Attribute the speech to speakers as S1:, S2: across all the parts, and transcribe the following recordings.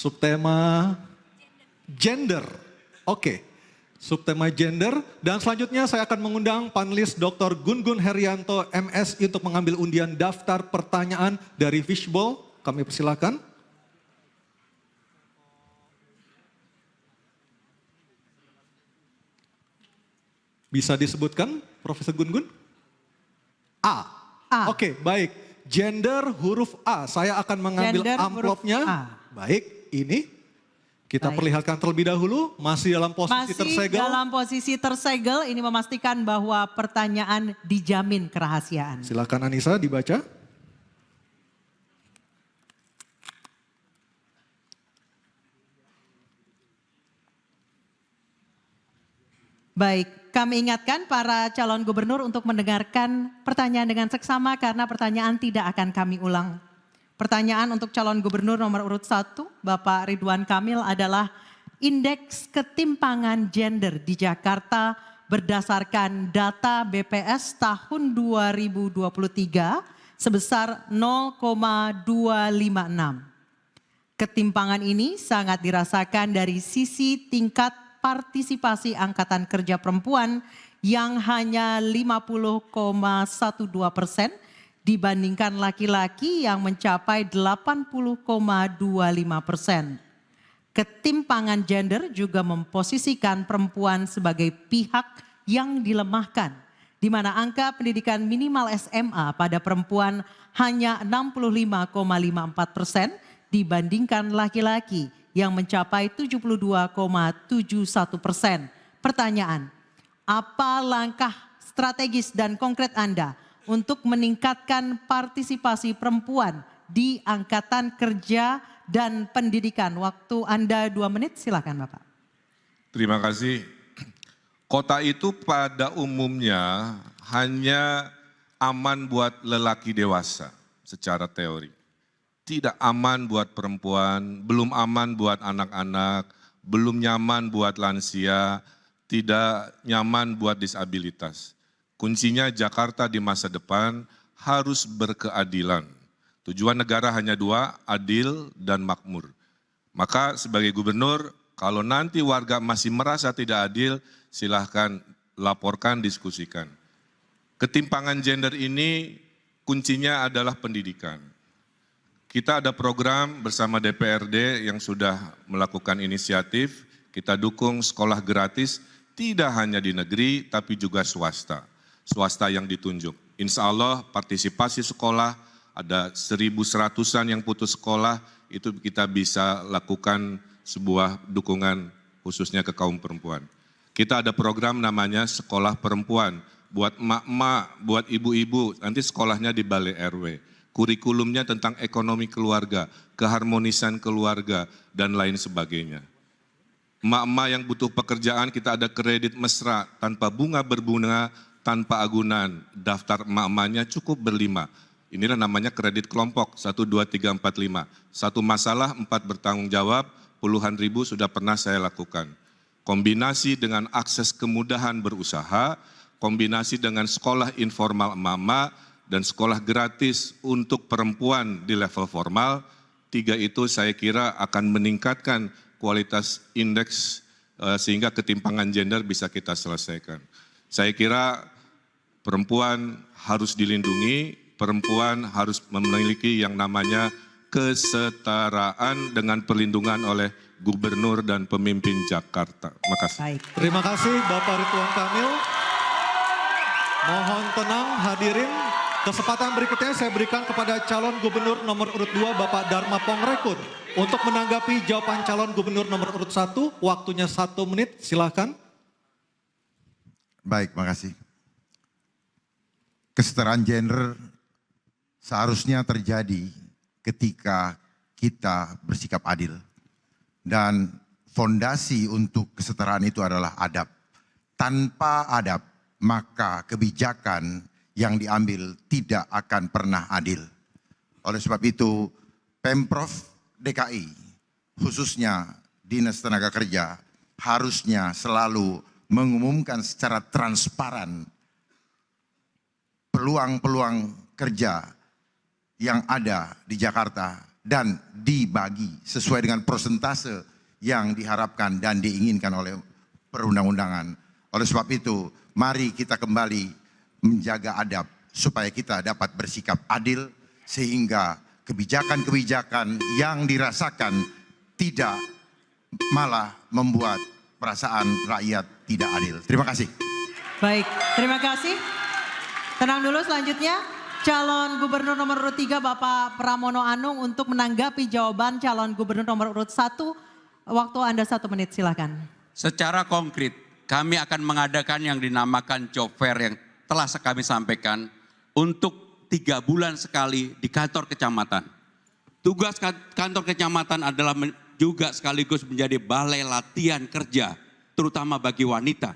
S1: subtema gender. Oke, subtema gender. Dan selanjutnya saya akan mengundang panelis Dr. Gun-Gun Herianto, MSI untuk mengambil undian daftar pertanyaan dari Fishbowl. Kami persilakan. Bisa disebutkan, Profesor Gun-Gun? A. Oke, baik. Gender huruf A. Saya akan mengambil amplopnya. Baik, ini. Kita perlihatkan terlebih dahulu. Masih dalam posisi tersegel.
S2: Masih dalam posisi tersegel. Ini memastikan bahwa pertanyaan dijamin kerahasiaan.
S1: Silakan Anissa dibaca.
S2: Baik, kami ingatkan para calon gubernur untuk mendengarkan pertanyaan dengan seksama karena pertanyaan tidak akan kami ulang. Pertanyaan untuk calon gubernur nomor urut 1, Bapak Ridwan Kamil adalah indeks ketimpangan gender di Jakarta berdasarkan data BPS tahun 2023 sebesar 0,256. Ketimpangan ini sangat dirasakan dari sisi tingkat partisipasi angkatan kerja perempuan yang hanya 50,12% dibandingkan laki-laki yang mencapai 80,25%. Ketimpangan gender juga memposisikan perempuan sebagai pihak yang dilemahkan, di mana angka pendidikan minimal SMA pada perempuan hanya 65,54% dibandingkan laki-laki yang mencapai 72,71%. Pertanyaan, apa langkah strategis dan konkret Anda untuk meningkatkan partisipasi perempuan di angkatan kerja dan pendidikan? Waktu Anda 2 menit, silakan Bapak.
S3: Terima kasih. Kota itu pada umumnya hanya aman buat lelaki dewasa secara teori. Tidak aman buat perempuan, belum aman buat anak-anak, belum nyaman buat lansia, tidak nyaman buat disabilitas. Kuncinya Jakarta di masa depan harus berkeadilan. Tujuan negara hanya 2, adil dan makmur. Maka sebagai gubernur, kalau nanti warga masih merasa tidak adil, silahkan laporkan, diskusikan. Ketimpangan gender ini kuncinya adalah pendidikan. Kita ada program bersama DPRD yang sudah melakukan inisiatif, kita dukung sekolah gratis, tidak hanya di negeri tapi juga swasta. Swasta yang ditunjuk. Insya Allah partisipasi sekolah, ada 1.100-an yang putus sekolah, itu kita bisa lakukan sebuah dukungan khususnya ke kaum perempuan. Kita ada program namanya Sekolah Perempuan, buat emak-emak, buat ibu-ibu, nanti sekolahnya di Balai RW. Kurikulumnya tentang ekonomi keluarga, keharmonisan keluarga, dan lain sebagainya. Emak-emak yang butuh pekerjaan, kita ada kredit mesra, tanpa bunga berbunga, tanpa agunan. Daftar emak-emaknya cukup ber5. Inilah namanya kredit kelompok, 1, 2, 3, 4, 5. Satu masalah, 4 bertanggung jawab, puluhan ribu sudah pernah saya lakukan. Kombinasi dengan akses kemudahan berusaha, kombinasi dengan sekolah informal emak-emak, dan sekolah gratis untuk perempuan di level formal, 3 itu saya kira akan meningkatkan kualitas indeks sehingga ketimpangan gender bisa kita selesaikan. Saya kira perempuan harus dilindungi, perempuan harus memiliki yang namanya kesetaraan dengan perlindungan oleh gubernur dan pemimpin Jakarta. Terima kasih.
S2: Baik.
S1: Terima kasih Bapak Ridwan Kamil. Mohon tenang hadirin. Kesempatan berikutnya saya berikan kepada calon gubernur nomor urut 2 Bapak Dharma Pongrekun untuk menanggapi jawaban calon gubernur nomor urut 1. Waktunya 1 menit, silakan.
S4: Baik, makasih. Kesetaraan gender seharusnya terjadi ketika kita bersikap adil. Dan fondasi untuk kesetaraan itu adalah adab. Tanpa adab, maka kebijakan yang diambil tidak akan pernah adil. Oleh sebab itu, Pemprov DKI, khususnya Dinas Tenaga Kerja, harusnya selalu mengumumkan secara transparan peluang-peluang kerja yang ada di Jakarta dan dibagi sesuai dengan persentase yang diharapkan dan diinginkan oleh perundang-undangan. Oleh sebab itu, mari kita kembali menjaga adab supaya kita dapat bersikap adil sehingga kebijakan-kebijakan yang dirasakan tidak malah membuat perasaan rakyat tidak adil. Terima kasih.
S2: Baik, terima kasih. Tenang dulu, selanjutnya calon gubernur nomor urut 3 Bapak Pramono Anung untuk menanggapi jawaban calon gubernur nomor urut 1. Waktu Anda 1 menit, silakan.
S5: Secara konkret, kami akan mengadakan yang dinamakan job fair yang telah kami sampaikan untuk 3 bulan sekali di kantor kecamatan. Tugas kantor kecamatan adalah juga sekaligus menjadi balai latihan kerja, terutama bagi wanita.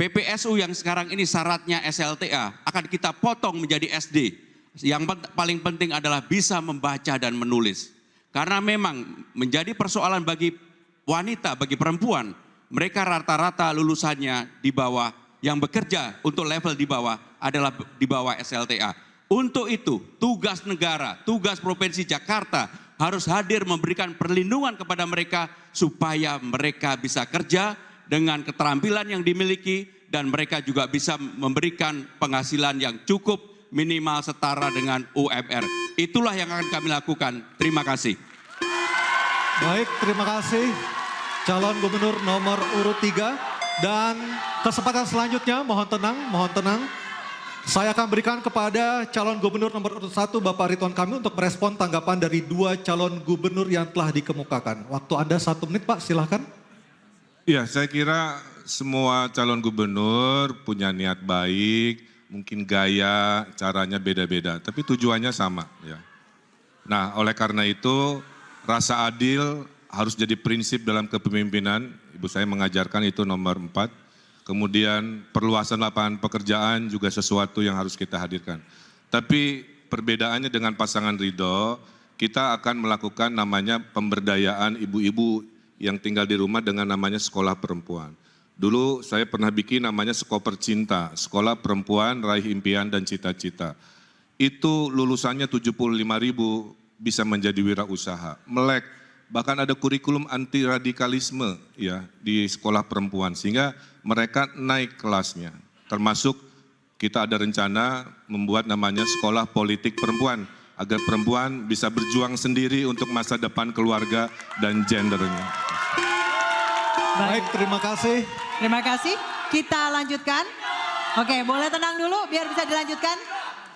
S5: PPSU yang sekarang ini syaratnya SLTA akan kita potong menjadi SD. Yang paling penting adalah bisa membaca dan menulis. Karena memang menjadi persoalan bagi wanita, bagi perempuan, mereka rata-rata lulusannya di bawah, yang bekerja untuk level di bawah adalah di bawah SLTA. Untuk itu tugas negara, tugas Provinsi Jakarta harus hadir memberikan perlindungan kepada mereka supaya mereka bisa kerja dengan keterampilan yang dimiliki dan mereka juga bisa memberikan penghasilan yang cukup minimal setara dengan UMR. Itulah yang akan kami lakukan. Terima kasih.
S1: Baik, terima kasih calon gubernur nomor urut 3. Dan kesempatan selanjutnya mohon tenang. Saya akan berikan kepada calon gubernur nomor urut 1 Bapak Ridwan Kamil untuk merespon tanggapan dari 2 calon gubernur yang telah dikemukakan. Waktu Anda 1 menit Pak, silahkan.
S3: Ya, saya kira semua calon gubernur punya niat baik, mungkin gaya, caranya beda-beda, tapi tujuannya sama. Ya. Nah, oleh karena itu rasa adil harus jadi prinsip dalam kepemimpinan. Ibu saya mengajarkan itu nomor 4. Kemudian perluasan lapangan pekerjaan juga sesuatu yang harus kita hadirkan. Tapi perbedaannya dengan pasangan Ridho, kita akan melakukan namanya pemberdayaan ibu-ibu yang tinggal di rumah dengan namanya sekolah perempuan. Dulu saya pernah bikin namanya Skoper Cinta, Sekolah Perempuan Raih Impian dan Cita-Cita. Itu lulusannya 75.000 bisa menjadi wirausaha. Melek, bahkan ada kurikulum anti radikalisme ya di sekolah perempuan sehingga mereka naik kelasnya. Termasuk kita ada rencana membuat namanya Sekolah Politik Perempuan agar perempuan bisa berjuang sendiri untuk masa depan keluarga dan gendernya.
S1: Baik, terima kasih.
S2: Terima kasih. Kita lanjutkan. Oke, boleh tenang dulu biar bisa dilanjutkan.